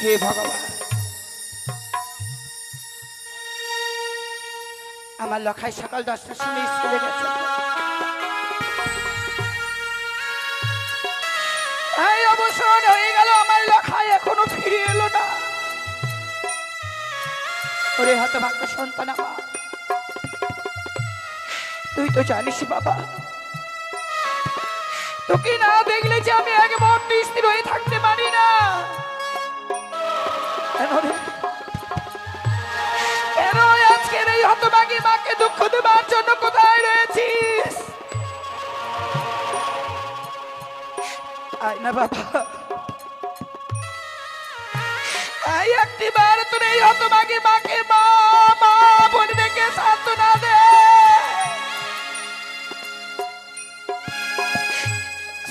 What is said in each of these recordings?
হে ভগবান, আমার লখাই সকাল 10টার সময় স্কুলে গেছে। এই অবসর হয়ে গেল, আমার লখাই এখনো ফিরে এলো না। ওরে হতভাগ্য সন্তান আমার, তুই তো জানিস বাবা, তোকে না দেখলে যে আমি এক মুহূর্ত স্থির হয়ে থাকতে পারি না। কেন আজকের এই হতভাগী মাকে দুঃখ দেবার জন্য কোথায় রয়েছিস? আয় না বাবা, আয় একটিবার তুমি এই হতভাগী মাকে মা মা বলে ডেকে সান্ত্বনা দে।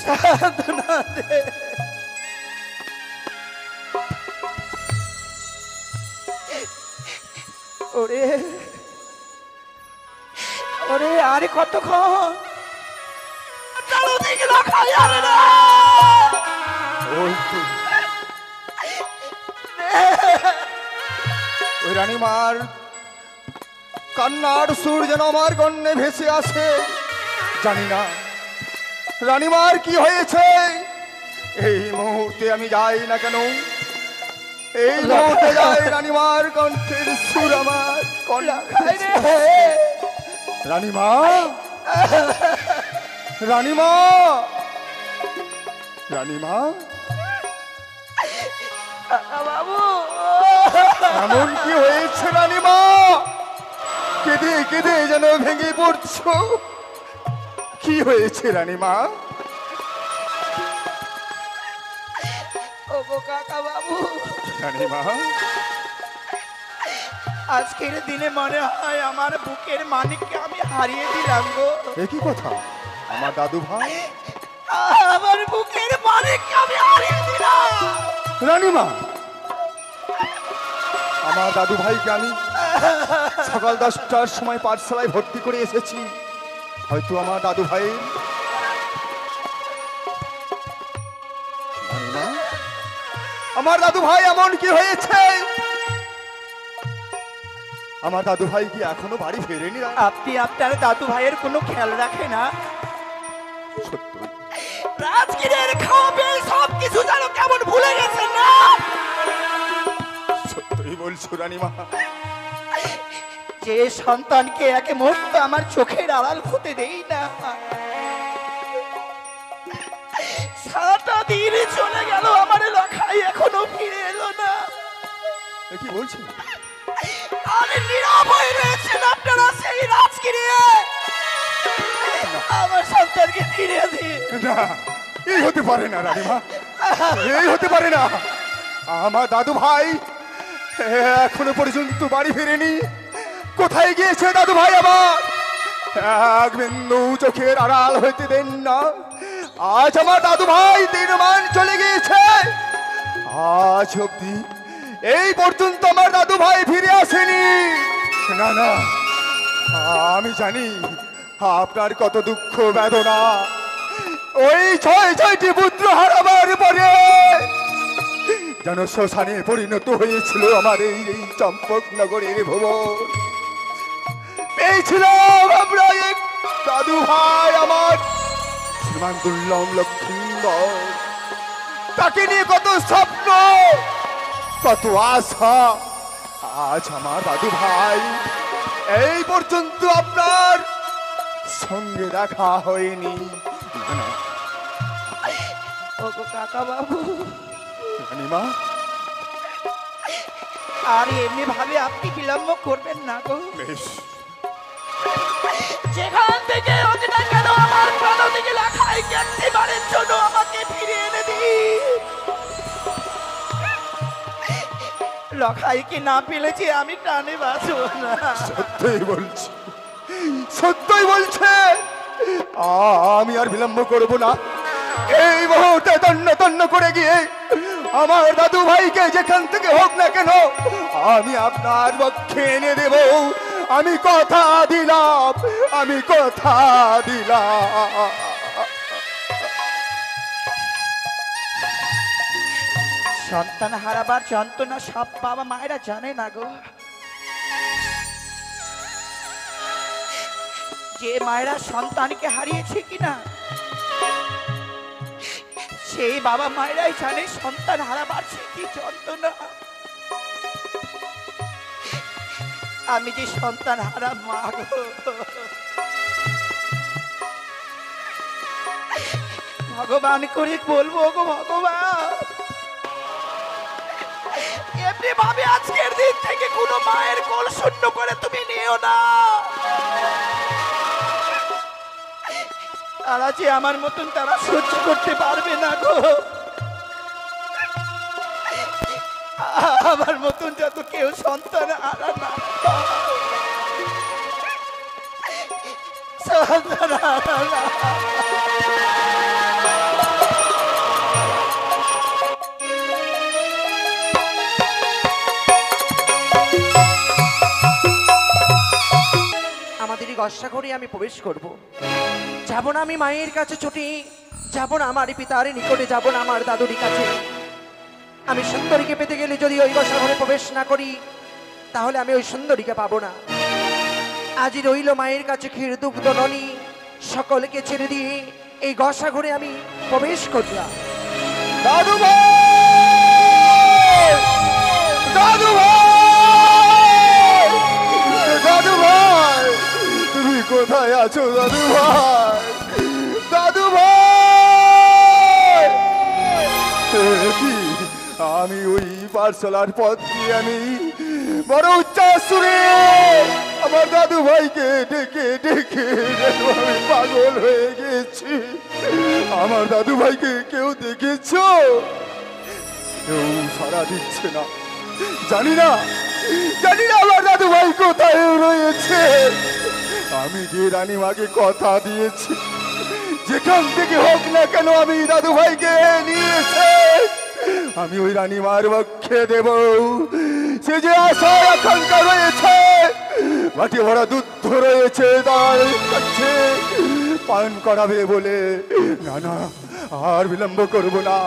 সান্ত্বনা দে। ওরে ওরে, আরে কতক্ষণ চালু দিকে লখাই আরে না। ওই রানীমার কান্নার সুর যেন আমার গন্নে ভেসে আসে। জানি না রানীমার কি হয়েছে। এই মুহূর্তে আমি যাই না কেন, এই মুহূর্তে যাই রানীমার কণ্ঠের সুর আমার রানীমা, রানীমা, রানীমা, বাবু এমন কি হয়েছে রানীমা? কেঁদে কেঁদে যেন ভেঙে পড়ছো। কি হয়েছে রানীমা? ওগো কাকা বাবু, রানীমা, আজকের দিনে মনে হয় আমার বুকের মানিককে আমি হারিয়ে দিলাম গো। একই কথা, আমার দাদু ভাই, আমার বুকের মানিককে আমি হারিয়ে দিলাম। রানীমা, আমার দাদু ভাইকে আমি সকাল 10টার সময় পাঠশালায় ভর্তি করে এসেছি। হয়তো আমার দাদু ভাই, রানীমা, আমার দাদু ভাই এমন কি হয়েছে? আমার দাদু ভাই কি এখনো বাড়ি ফেরেনি? আপনি আপনার দাদু ভাইয়ের কোনো খেয়াল রাখে না? সত্য রাজগিরের খাওয়াবে সব কিছু যেন কেমন ভুলে গেছেন না? সত্যই বলছো রানীমা? যে সন্তানকে এক মুহূর্ত আমার চোখের আড়াল হতে দেই না, সারাটা দিন চলে গেল, আমার লখাই এখনো ফিরে এলো না। কি বলছো? আরে নীরব হয়ে রয়েছেন আপনারা সেই রাজগিরে। আমার সন্তানকে ফিরিয়ে দিন। না, এই হতে পারে না রানীমা, এই হতে পারে না। আমার দাদু ভাই এখনো পর্যন্ত বাড়ি ফেরেনি। কোথায় গিয়েছে দাদু ভাই আমার? এক বিন্দু চোখের আড়াল হইতে দেন না। আজ আমার দাদু ভাই দিনমান চলে গিয়েছে, আজ অব্দি এই পর্যন্ত আমার দাদু ভাই ফিরে আসেনি। না না, আমি জানি আপনার কত দুঃখ বেদনা। ওই 6টি পুত্র হারাবার পরে যেন শ্মশানে পরিণত হয়েছিল আমার এই চম্পকনগরের ভুবন। পেয়েছিলাম আমরা এক দাদু ভাই আমার, শ্রীমান দুর্লভ লক্ষ্মীন্দর। তাকে নিয়ে কত স্বপ্ন, কত আশা। আজ আমার দাদু ভাই এই পর্যন্ত আপনার সঙ্গে দেখা হয়নি। ওগো কাকা বাবু, রানীমা, আর এমনি ভাবে আপনি বিলম্ব করবেন না গো। বেশ, যেখান থেকে হোক না কেন আমার প্রাণ থেকে লখাই একটিবারের জন্য আমাকে ফিরিয়ে এনে দিন। লখাইকে না পেলে যে আমি প্রাণে বাঁচব না। সত্যই বলছি, সত্যই বলছে। আমি আর বিলম্ব করব না। এই মুহূর্তে তন্ন তন্ন করে গিয়ে আমার দাদু ভাইকে যেখান থেকে হোক না কেন আমি আপনার পক্ষে এনে দেব। আমি কথা দিলাম, আমি কথা দিলাম। সন্তান হারাবার যন্ত্রণা সব বাবা মায়েরা জানে না গো। যে মায়েরা সন্তানকে হারিয়েছে কিনা সেই বাবা মায়েরাই জানে সন্তান হারাবার সে কি যন্ত্রণা। আমি যে সন্তান হারা মা গো, ভগবান করে বলবো গো ভগবান, এমনি ভাবে আজকের দিন থেকে কোনো মায়ের কোল শূন্য করে তুমি নিও না। তারা যে আমার মতন তারা সহ্য করতে পারবে না গো। আমার মতন যত কেউ সন্তান হারা না, সন্তান হারা না। আমাদেরই গস্যা ঘরে আমি প্রবেশ করব। যাব না আমি মায়ের কাছে ছুটি, যাব না আমার পিতার নিকটে, যাব না আমার দাদুর কাছে। আমি সুন্দরীকে পেতে গেলে যদি ওই গস্যা ঘরে প্রবেশ না করি, তাহলে আমি ওই সুন্দরীকে পাবো না। আজই রইল মায়ের কাছে ক্ষীর দুগ্ধ ননি, সকলকে ছেড়ে দিয়ে এই গস্যা ঘরে আমি প্রবেশ করলাম। দাদু ভাই, দাদু ভাই, দাদু ভাই, তুমি কোথায় আছো দাদু ভাই? দাদু ভাই, কি আমি ওই পাঠশালার পথ দিয়ে আমি বড় উচ্চাসুরে আমার দাদু ভাইকে ডেকে ডেকে আমি পাগল হয়ে গেছি। আমার দাদু ভাইকে কেউ দেখেছো? কেউ সাড়া দিচ্ছে না। জানি না আমার দাদু ভাই কোথায় রয়েছে। আমি যে রানীমাকে কথা দিয়েছি যেখান থেকে হোক না কেন আমি দাদু ভাইকে নিয়েছে আমি ওই রানীমার পক্ষে দেব। সে যে আশা আকাঙ্ক্ষা রয়েছে, মাটি ভরা দুধ রয়েছে তার কাছে পান করাবে বলে। না না, আর বিলম্ব করব না।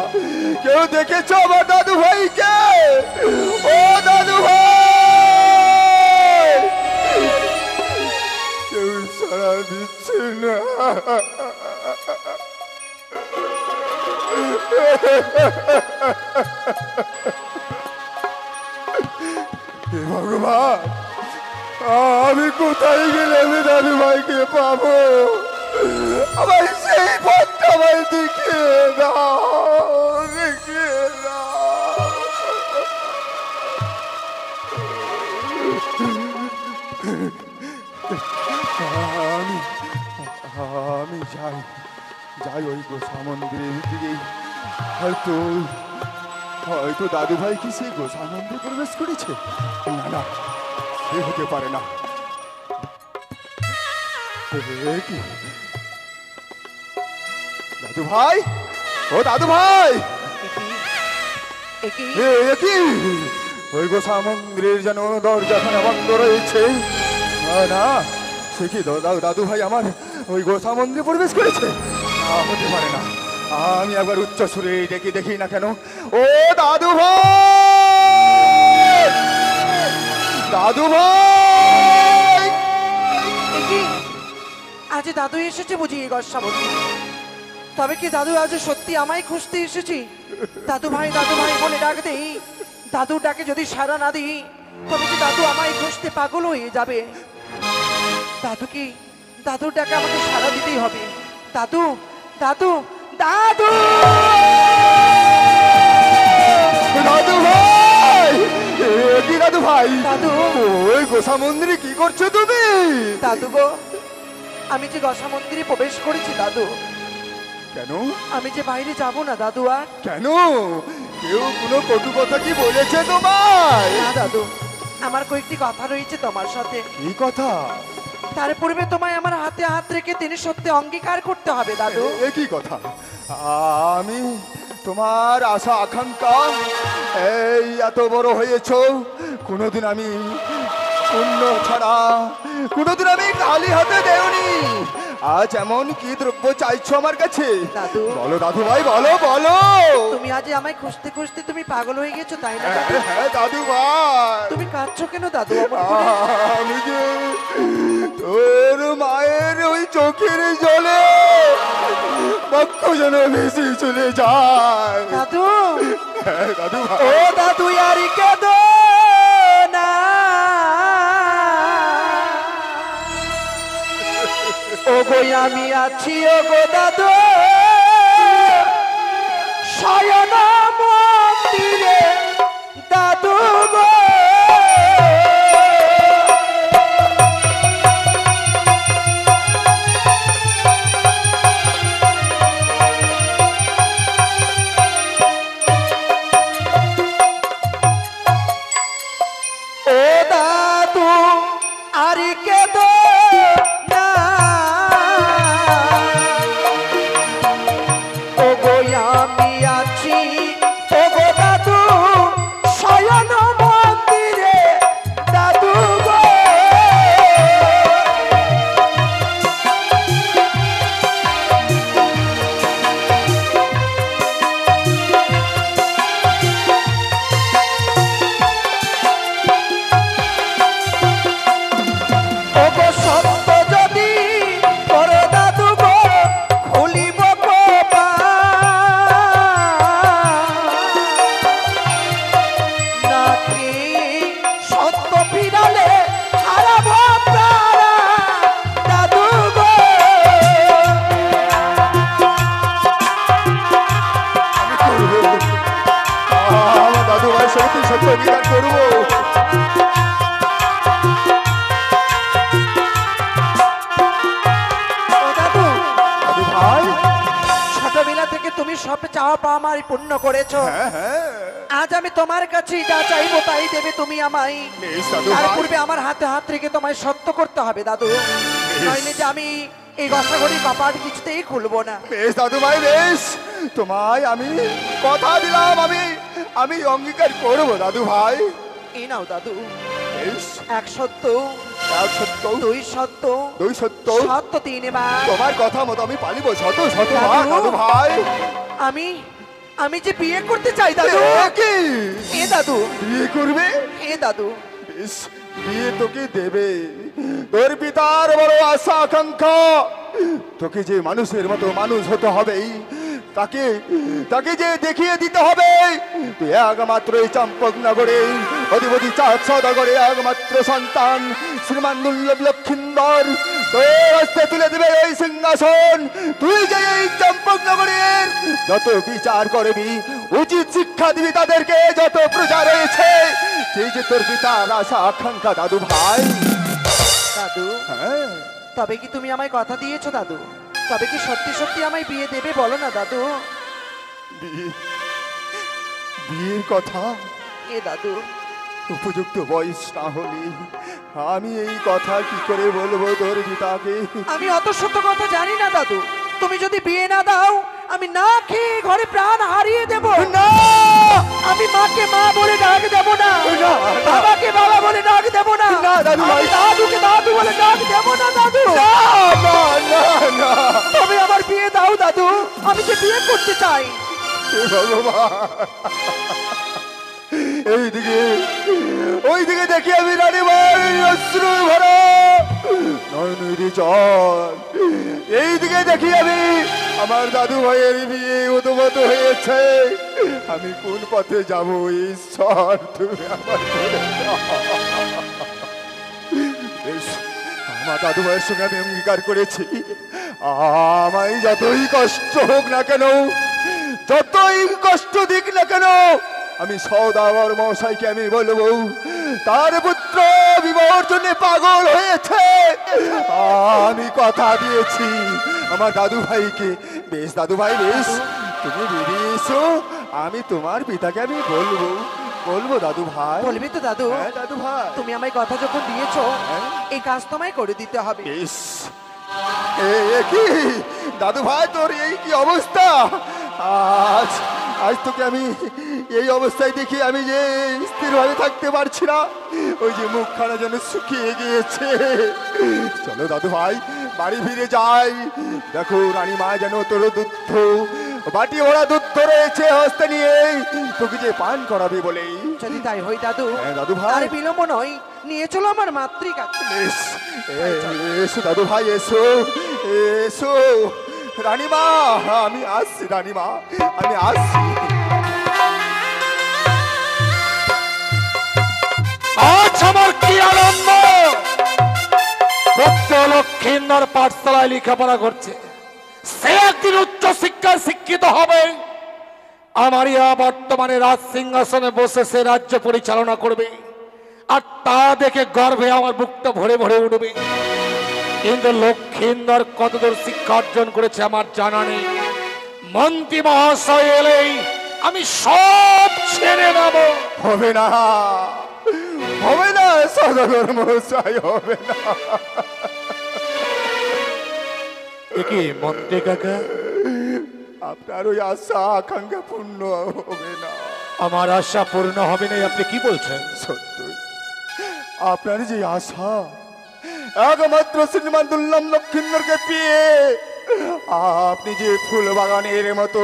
কেউ দেখেছো আমার দাদু ভাইকে? ও দাদু ভাই, কেউ সাড়া দিচ্ছে না। হে ভগবান, আমি কোথায় গেলে আমি দাদু ভাইকে পাবো? আমার সেই পথটা ভাই দেখিয়ে দাও, দেখিয়ে দাও। আমি যাই ওই গোসা মন্দিরের দিকে। হয়তো দাদু ভাই কি সেই গোসা মন্দিরে প্রবেশ করেছে? না না, সে হতে পারে না। কি দাদু ভাই, ও দাদু ভাই, কি ওই গোসা মন্দিরের যেন দরজাখানা বন্ধ রয়েছে। না, সে কি দাদু ভাই আমার ওই গোসা মন্দিরে প্রবেশ করেছে? হতে পারে না। আমি একবার উচ্চ সুরে ডেকে দেখি না কেন। ও দাদু ভাই, দাদু ভাই, আজ দাদু এসেছে বুঝি এই গস্যা মন্দিরে? তবে কি দাদু আজ সত্যি আমায় খুঁজতে এসেছি? দাদু ভাই বলে ডাক দেই, দাদুর ডাকে যদি সাড়া না দিই তবে কি দাদু আমায় খুঁজতে পাগল হয়ে যাবে? দাদুর ডাকে আমাকে সাড়া দিতেই হবে। দাদু দাদু দাদু দাদু ভাই, কি দাদু ভাই? দাদু, ওই গোসা মন্দিরে কি করছো তুমি? দাদু গো, আমি যে গস্যা মন্দিরে প্রবেশ করেছি দাদু। কেন? আমি যে বাইরে যাব না দাদু। আর কেন? কেউ কোনো কটু কথা কি বলেছে তোমায়? না দাদু, আমার কয়েকটি কথা রয়েছে তোমার সাথে। কি কথা? তার পূর্বে তোমায় আমার হাতে হাত রেখে তিনি সত্যি অঙ্গীকার করতে হবে দাদু। এ কি কথা? আমি তোমার আশা আকাঙ্ক্ষা এই এত বড় হয়েছ, কোনোদিন আমি শূন্য ছাড়া, কোনোদিন আমি খালি হাতে দেওনি। আজ এমন কি দ্রব্য চাইছো আমার কাছে? দাদু। বলো দাদু ভাই, বলো বলো। তুমি আজ আমায় খুঁজতে খুঁজতে তুমি পাগল হয়ে গেছো, তাই না দাদু? হ্যাঁ হ্যাঁ দাদু ভাই, তুমি কাঁদছো কেন দাদু অমন করে? আমি যে তোর মায়ের ওই চোখের জলে বক্ষ যেন ভেসে চলে যায়। দাদু, হ্যাঁ দাদু ভাই। ও দাদু আরি কেঁদো না, ও গো আমি আছি, ও গো দাদু শয়ন মন্দিরে, দাদু গো। ও দাদু আরি কেঁদো না, ও গো আমি আছি, ও গো দাদু শয়ন মন্দিরে, দাদু গো। ও গো সত্য যদি করে দাদু গো খুলিব কপাল, নাকি সত্য ফিরালে হারাব প্রাণ, দাদু গো। আমার দাদু ভাই সত্যি সত্য অঙ্গীকার করবো। ও দাদু, দাদু ভাই। ছোটবেলা থেকে তুমি সব চাওয়া পাওয়া আমার পূর্ণ করেছো। হ্যাঁ হ্যাঁ আজ আমি তোমার কাছে যা চাইবো তাই দেবে তুমি আমায়। বেশ দাদু তার ভাই। পূর্বে আমার হাতে হাত রেখে তোমায় সত্য করতে হবে দাদু, নইলে যে আমি এই রসাঘরি কপাট কিছুতেই খুলবো না। বেশ দাদু ভাই বেশ, তোমায় আমি কথা দিলাম, আমি অঙ্গীকার করবো দাদু ভাই। এই নাও দাদু, বেশ, এক সত্য, এক সত্য, দুই সত্য, দুই সত্য, সত্য তিনবার। তোমার কথা মতো আমি পালিব শত শত দাদু। বার দাদু ভাই। আমি যে বিয়ে করতে চাই দাদু। এ কি? এ দাদু, বিয়ে করবে? এ দাদু, বেশ, বিয়ে তোকে দেবে। তোর পিতার বড় আশা আকাঙ্ক্ষা, তোকে যে মানুষের মতো মানুষ হতে হবে, তাকে যে দেখিয়ে দিতে হবে তুই একমাত্র এই চম্পক নগরে অধিপতি চাঁদ সদাগরে একমাত্র সন্তান শ্রীমান দুর্লভ লক্ষিন্দর তোর হস্তে তুলে দেবে এই সিংহাসন। তুই যে এই চম্পক নগরের যত বিচার করবি, উচিত শিক্ষা দিবি তাদেরকে, যত প্রজা রয়েছে, সেই যে তোর পিতার আশা আকাঙ্ক্ষা দাদু ভাই। দাদু, হ্যাঁ, তবে কি তুমি আমায় কথা দিয়েছো দাদু? তবে কি সত্যি সত্যি আমায় বিয়ে দেবে, বলো না দাদু। বিয়ের কথা এ দাদু, উপযুক্ত বয়স না হলে আমি এই কথা কি করে বলবো তোর পিতাকে? আমি অত সত্য কথা জানি না দাদু। তুমি যদি বিয়ে না দাও, আমি না খেয়ে ঘরে প্রাণ হারিয়ে দেব। না, আমি মাকে মা বলে ডাক দেব না, না, বাবাকে বাবা বলে ডাক দেব না, না, দাদু ভাই। আমি দাদুকে দাদু বলে ডাক দেব না দাদু। না, না, না, না। তবে আমার বিয়ে দাও দাদু, আমি যে বিয়ে করতে চাই। হে ভগবান, ওইদিকে দেখি আমি রানীমার অশ্রু ভরা নয়নের জল, এইদিকে দেখি আমি আমার দাদু ভাইয়ের বিয়ে উদ্মত হয়েছে। আমি কোন পথে যাব ঈশ্বর, তুমি আমার করে দাও। বেশ, আমার দাদু ভাইয়ের সঙ্গে আমি অঙ্গীকার করেছি, আমায় যতই কষ্ট হোক না কেন, যতই কষ্ট দিক না কেন, আমি সওদাগর মশাইকে আমি বলবো তার পুত্র বিবাহের জন্য পাগল হয়েছে। আমি কথা দিয়েছি আমার দাদু ভাইকে। বেশ দাদু ভাই, বেশ, তুমি বেরিয়ে এসো, আমি তোমার পিতাকে আমি বলবো দাদু ভাই। বলবি তো দাদু? হ্যাঁ দাদু ভাই। তুমি আমায় কথা যখন দিয়েছো, এই কাজ তোমায় করে দিতে হবে। বেশ, এ কি দাদু ভাই, তোর এই কি অবস্থা? আজ আজ তোকে আমি এই অবস্থায় দেখি আমি যে স্থিরভাবে থাকতে পারছি না। ওই যে মুখখানা যেন শুকিয়ে গিয়েছে। চলো দাদু ভাই বাড়ি ফিরে যাই। দেখো রানীমা যেন তোর দুধ বাটি ভরা দুধ রয়েছে হস্তে নিয়ে তোকে যে পান করাবে বলেই। যদি তাই হয় দাদু, হ্যাঁ, দাদু ভাই। আর বিলম্ব নয়, নিয়ে চলো আমার মাতৃ কাছে। এসো দাদু ভাই এসো এসো। রানীমা আমি আসছি, রানীমা আমি আসছি। আজ আমার কি আনন্দ! প্রত্যেক লক্ষ্মীন্দর পাঠশালায় লেখাপড়া করছে, সে একদিন উচ্চ শিক্ষায় শিক্ষিত হবে। আমার ইয়া বর্তমানে রাজ সিংহাসনে বসে সে রাজ্য পরিচালনা করবে, আর তা দেখে গর্বে আমার বুকটা ভরে ভরে উঠবে। কিন্তু লক্ষ্মীন্দর কতদূর শিক্ষা অর্জন করেছে আমার জানা নেই। মন্ত্রী মহাশয় এলেই আমি সব ছেড়ে দেব। হবে না, হবে না সদাগর মশাই, হবে না। কি মন্ত্রী কাকা, আপনার ওই আশা আকাঙ্ক্ষা পূর্ণ হবে না। আমার আশা পূর্ণ হবে না? আপনি কি বলছেন? সত্যি আপনার যে আশা, একমাত্র শ্রীমান দুর্লভ লক্ষ্মীন্দরকে পেয়ে আপনি যে ফুল বাগানের মতো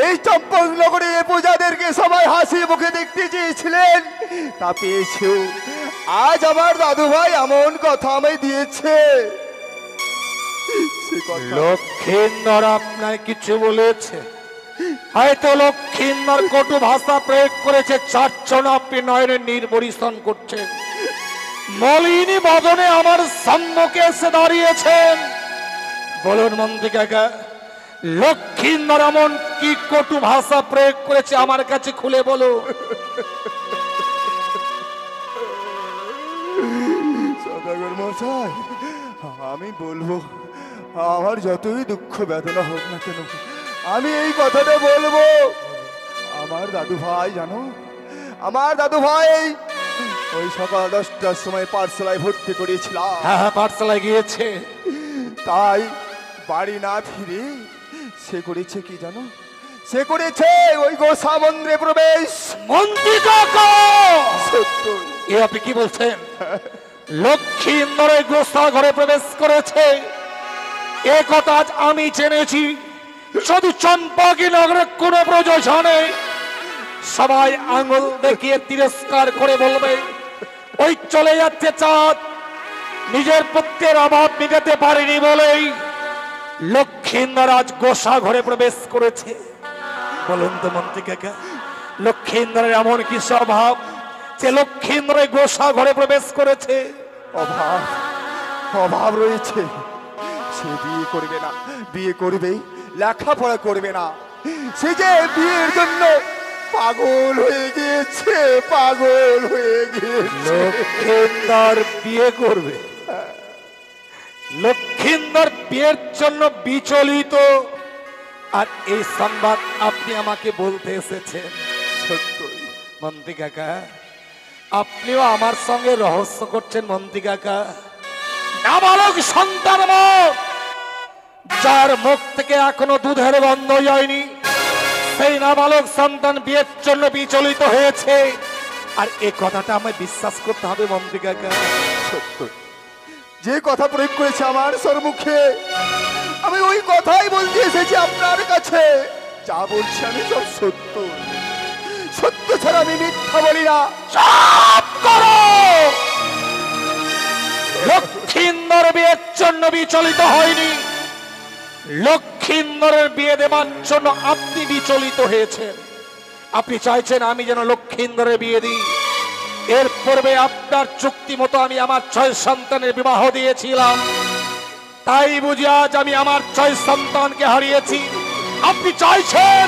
এই চম্পকনগরে প্রজাদেরকে সবাই হাসি মুখে দেখতে চেয়েছিলেন, তা পেয়েছেও। আজ আমার দাদু ভাই এমন কথা আমায় দিয়েছে, সে কথা লক্ষ্মীন্দর আপনার কিছু বলেছে? হয়তো লক্ষ্মীন্দর কটু ভাষা প্রয়োগ করেছে, চারজন আপনি নয়নের নির্বরিশন করছেন। মলিনী বদনে আমার সম্মুখে এসে দাঁড়িয়েছেন। বলুন মন্ত্রী কাকা, লক্ষ্মীন্দর এমন কি কটু ভাষা প্রয়োগ করেছে আমার কাছে খুলে বলো। সদাগর মশাই, আমি বলবো, আমার যতই দুঃখ বেদনা হোক না কেন আমি এই কথাটা বলবো। আমার দাদু ভাই জানো, আমার দাদু ভাই ওই সকাল 10টার সময় পাঠশালায় ভর্তি করেছিলাম। হ্যাঁ হ্যাঁ, পাঠশালায় গিয়েছে। তাই বাড়ি না ফিরে সে করেছে কি জানো, সে করেছে ওই গোসামন্দ্রে প্রবেশ। মন্ত্রী কাকা, সত্য এ আপনি কি বলছেন? লক্ষ্মীন্দর ওই গোসা ঘরে প্রবেশ করেছে, এ কথা আজ আমি জেনেছি। শুধু চম্পাকি নগরের কোন প্রযোজনে সবাই আঙুল দেখিয়ে তিরস্কার করে বলবে, ওই চলে যাচ্ছে চাঁদ, নিজের পুত্রের অভাব মিটাতে পারেনি বলেই লক্ষ্মীন্দর আজ গোসা ঘরে প্রবেশ করেছে। বলুন তো মন্ত্রী কাকা, লক্ষ্মীন্দরের এমন কি স্বভাব যে লক্ষ্মীন্দর এই গোসা ঘরে প্রবেশ করেছে? অভাব, অভাব রয়েছে। সে বিয়ে করবে না, বিয়ে করবে লেখাপড়া করবে না। সে যে বিয়ের জন্য পাগল হয়ে গিয়েছে, পাগল হয়ে গিয়েছে। লক্ষ্মীন্দর বিয়ে করবে? লক্ষ্মীন্দর বিয়ের জন্য বিচলিত, আর এই সংবাদ আপনি আমাকে বলতে এসেছেন? সত্যই মন্ত্রী কাকা, আপনিও আমার সঙ্গে রহস্য করছেন মন্ত্রী কাকা। নাবালক সন্তান যার মুখ থেকে এখনো দুধের গন্ধ যায়নি, সেই নাবালক সন্তান বিয়ের জন্য বিচলিত হয়েছে, আর এই কথাটা আমায় বিশ্বাস করতে হবে মন্ত্রী কাকা। সত্য, যে কথা প্রয়োগ করেছে আমার সম্মুখে, আমি ওই কথাই বলতে এসেছি আপনার কাছে। যা বলছি আমি সব সত্য, সত্য ছাড়া আমি মিথ্যা বলি না। চুপ করো! লক্ষ্মীন্দর বিয়ের জন্য বিচলিত হয়নি, লক্ষ্মীন্দরের বিয়ে দেবার জন্য আপনি বিচলিত হয়েছেন। আপনি চাইছেন আমি যেন লক্ষ্মীন্দরের বিয়ে দিই। এর পূর্বে আপনার চুক্তি মতো আমি আমার 6 সন্তানের বিবাহ দিয়েছিলাম, তাই বুঝি আজ আমি আমার 6 সন্তানকে হারিয়েছি। আপনি চাইছেন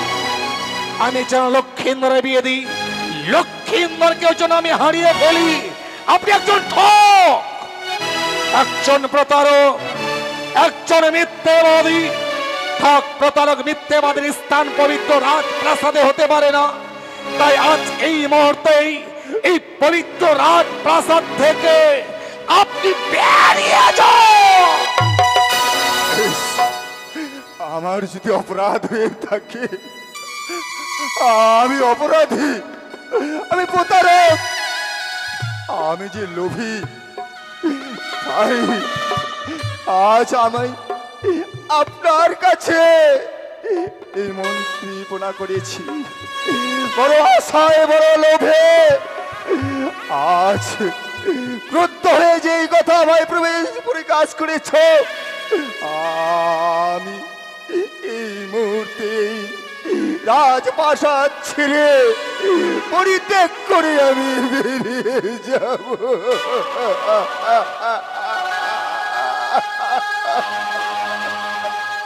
আমি যেন লক্ষ্মীন্দরের বিয়ে দিই, লক্ষ্মীন্দরকেও যেন আমি হারিয়ে ফেলি। আপনি একজন ঠক, একজন প্রতারক, একজন মিথ্যেবাদী। ঠক, প্রতারক, মিথ্যেবাদীর স্থান পবিত্র রাজপ্রাসাদে হতে পারে না। তাই আজ এই মুহূর্তেই এই পবিত্র রাজপ্রাসাদ থেকে আপনি বেরিয়ে যান। আমার যদি অপরাধ হয়ে থাকে আমি অপরাধী, আমি প্রতারক, আমি যে লোভী, তাই আজ আমি আপনার কাছে এই মন্ত্রীপনা করেছি। বড় আশায় বড় লোভে আজ ক্রুদ্ধ হয়ে যে এই কথা আমায় প্রকাশ করেছ, আমি এই মুহূর্তে রাজপ্রাসাদ ছেড়ে পরিত্যাগ করে আমি বেরিয়ে যাব।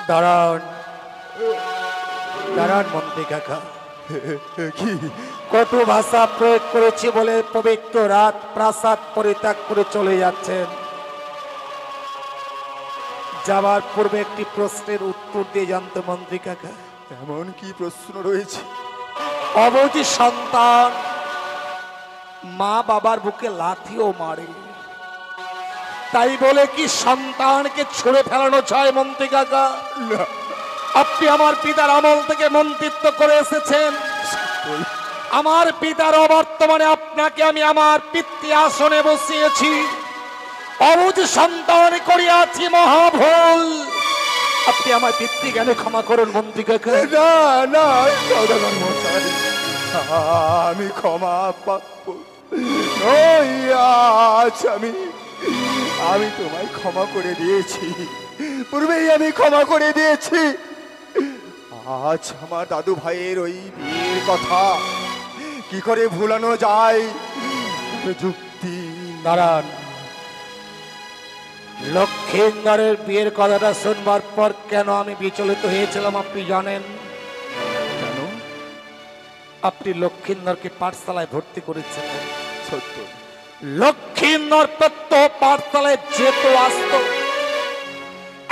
দাঁড়ান দাঁড়ান মন্ত্রী কাকা, কি কত ভাষা প্রয়োগ করেছি বলে পবিত্র রাত প্রাসাদ পরিত্যাগ করে চলে যাচ্ছেন। যাবার পূর্বে একটি প্রশ্নের উত্তর দিয়ে জানতো মন্ত্রী কাকা। এমন কি প্রশ্ন রয়েছে? অবধি সন্তান মা বাবার বুকে লাথিও মারে, তাই বলে কি সন্তানকে ছুঁড়ে ফেলানো চায় মন্ত্রী কাকা? না, আপনি আমার পিতার আমল থেকে মন্ত্রিত্ব করে এসেছেন। আমার পিতার অবর্তমানে আপনাকে আমি আমার পিতৃ আসনে বসিয়েছি। অবুঝ সন্তান করিয়াছি মহাভুল। আপনি আমার পিতৃজ্ঞানে ক্ষমা করুন মন্ত্রী কাকা। না না সওদাগর মশাই, আমি ক্ষমা পাব নই। আজ আমি তোমায় ক্ষমা করে দিয়েছি, পূর্বেই আমি ক্ষমা করে দিয়েছি। আজ আমার দাদু ভাইয়ের ওই বিয়ের কথা কি করে ভুলানো যায়? যুক্তি। দাঁড়ান, লক্ষিন্দরের বিয়ের কথাটা শুনবার পর কেন আমি বিচলিত হয়েছিলাম আপনি জানেন? কেন? আপনি লক্ষিন্দরকে পাঠশালায় ভর্তি করেছিলেন। সত্য। লক্ষিন্দর প্রত্যহ পাঠশালায় যেত আসতো।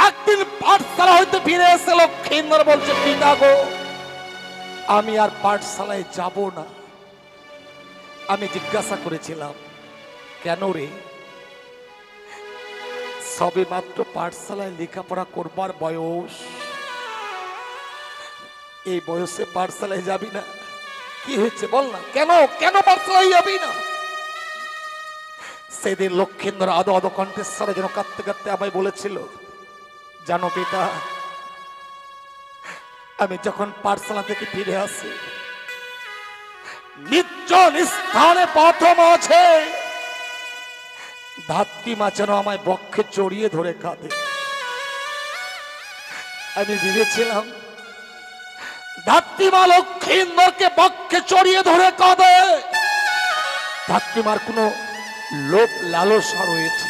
একদিন পাঠশালা হইতে ফিরে এসে লক্ষিন্দর বলছে, পিতা গো, আমি আর পাঠশালায় যাব না। আমি জিজ্ঞাসা করেছিলাম, কেন রে? সবে মাত্র পাঠশালায় লেখাপড়া করবার বয়স, এই বয়সে পাঠশালায় যাবি না? কি হয়েছে বল না, কেন কেন পাঠশালায় যাবি না? সেদিন লক্ষিন্দর আদো আদো কণ্ঠেশ্বরে যেন কাঁদতে কাঁদতে আমায় বলেছিল, জানো পিতা, আমি যখন পাঠশালা থেকে ফিরে আসি, নির্জন স্থানে প্রথম আছে ধাত্রীমা যেন আমায় বক্ষে জড়িয়ে ধরে কাঁদে। আমি ভেবেছিলাম ধাত্রীমা লক্ষিন্দরকে বক্ষে জড়িয়ে ধরে কাঁদে, ধাত্রীমার কোনো লোভ লালসা রয়েছে,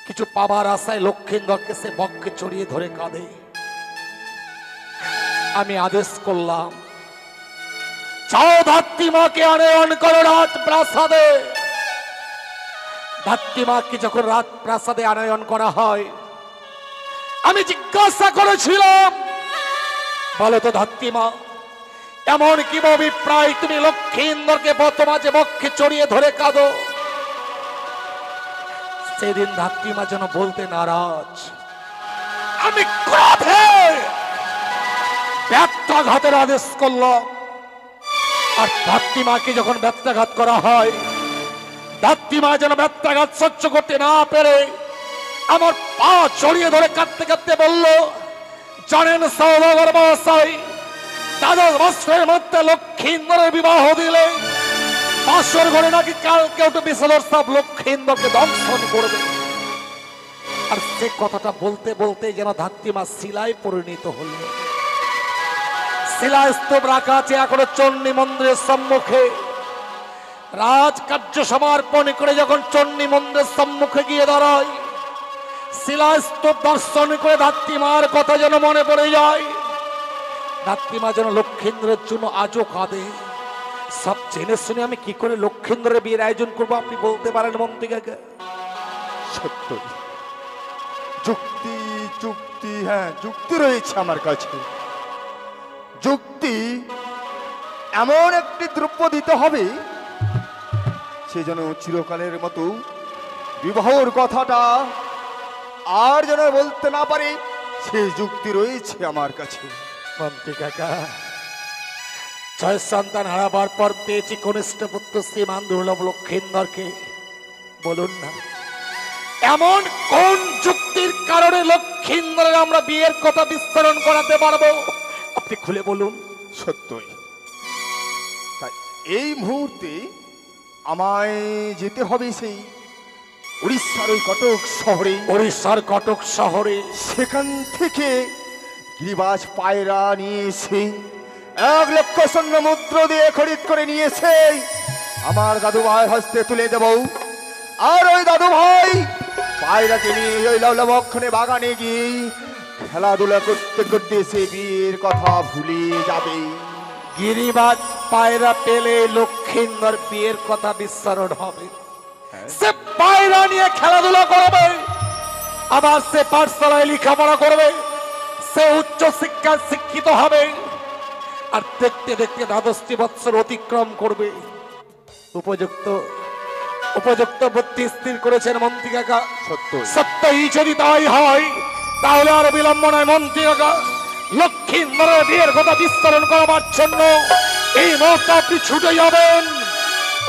কিছু পাবার আশায় লক্ষিন্দরকে সে বক্ষে জড়িয়ে ধরে কাঁদে। আমি আদেশ করলাম, যাও ধাত্রীমাকে আনয়ন করো রাত প্রাসাদে। ধাত্রীমাকে যখন রাত প্রাসাদে আনয়ন করা হয়, আমি জিজ্ঞাসা করেছিলাম, বলো তো ধাত্রীমা, এমন কি অভিপ্রায় তুমি লক্ষিন্দরকে বর্তমানে বক্ষে চড়িয়ে ধরে কাঁদো? সেদিন ধাত্রীমা যেন বলতে নারাজ। আমি ক্রোধে ব্যত্যাঘাতের আদেশ করলাম, আর ধাত্রীমাকে যখন ব্যত্যাঘাত করা হয়, ধাত্রীমা যেন ব্যত্যাঘাত সহ্য করতে না পেরে আমার পা জড়িয়ে ধরে কাঁদতে কাঁদতে বলল, জানেন সওদাগর মহাশয়, দ্বাদশ বৎসরের মধ্যে লক্ষিন্দরের বিবাহ দিলে বাসর ঘরে নাকি কালকে উঠে বিশালর সব লক্ষিন্দরকে দংশন করবে। আর সে কথাটা বলতে বলতে যেন ধাত্রীমা শিলায় পরিণত হল। শিলা স্তূপ রাখা আছে এখনো চণ্ডী মন্দিরের সম্মুখে। রাজকার্য সমর্পণ করে যখন চণ্ডী মন্দিরের সম্মুখে গিয়ে দাঁড়ায়, শিলা স্তূপ দর্শন করে ধাত্রীমার কথা যেন মনে পড়ে যায়। ধাত্রীমা যেন লক্ষিন্দরের জন্য আজও কাঁদে। সব জেনে শুনে আমি কি করে লক্ষিন্দরের বিয়ের আয়োজন করবো আপনি বলতে পারেন মন্ত্রী কাকা? সত্য। যুক্তি যুক্তি, হ্যাঁ যুক্তি রয়েছে আমার কাছে। যুক্তি, এমন একটি দ্রব্য দিতে হবে সে যেন চিরকালের মতো বিবাহর কথাটা আর যেন বলতে না পারে, সে যুক্তি রয়েছে আমার কাছে। মন্ত্রী কাকা, ছয় সন্তান হারাবার পর পেয়েছি কনিষ্ঠ পুত্র শ্রীমান দুর্লভ লক্ষিন্দরকে। বলুন না, এমন কোন যুক্তির কারণে লক্ষিন্দরের আমরা বিয়ের কথা বিস্তরণ করাতে পারবো? আপনি খুলে বলুন। সত্যই তাই এই মুহূর্তে আমায় যেতে হবে সেই উড়িষ্যার ওই কটক শহরে। উড়িষ্যার কটক শহরে সেখান থেকে গিরিবাজ পায়রা নিয়ে এসে 1,00,000 স্বর্ণ মুদ্র দিয়ে খরিদ করে নিয়েছে আমার দাদু ভাইয়ের হস্তে তুলে দেব। আর ওই দাদু ভাই পায়রাকে নিয়ে ওই লবক্ষণে বাগানে গিয়ে খেলাধুলা করতে করতে সে বিয়ের কথা ভুলে যাবে। গিরিবাজ পায়রা পেলে লক্ষিন্দর বিয়ের কথা বিস্মরণ হবে। সে পায়রা নিয়ে খেলাধুলা করবে, আবার সে পাঠশালায় লেখাপড়া করবে, সে উচ্চ শিক্ষায় শিক্ষিত হবে, আর দেখতে দেখতে 12টি বৎসর অতিক্রম করবে। উপযুক্ত উপযুক্ত বুদ্ধি স্থির করেছেন মন্ত্রী কাকা। সত্যই যদি তাই হয়, তাহলে আর বিলম্ব নয় মন্ত্রী কাকা। লক্ষিন্দরের বিয়ের কথা বিস্তারণ করার জন্য এই মুহূর্তে আপনি ছুটে যাবেন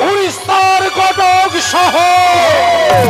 উড়িষ্যার কটক শহর।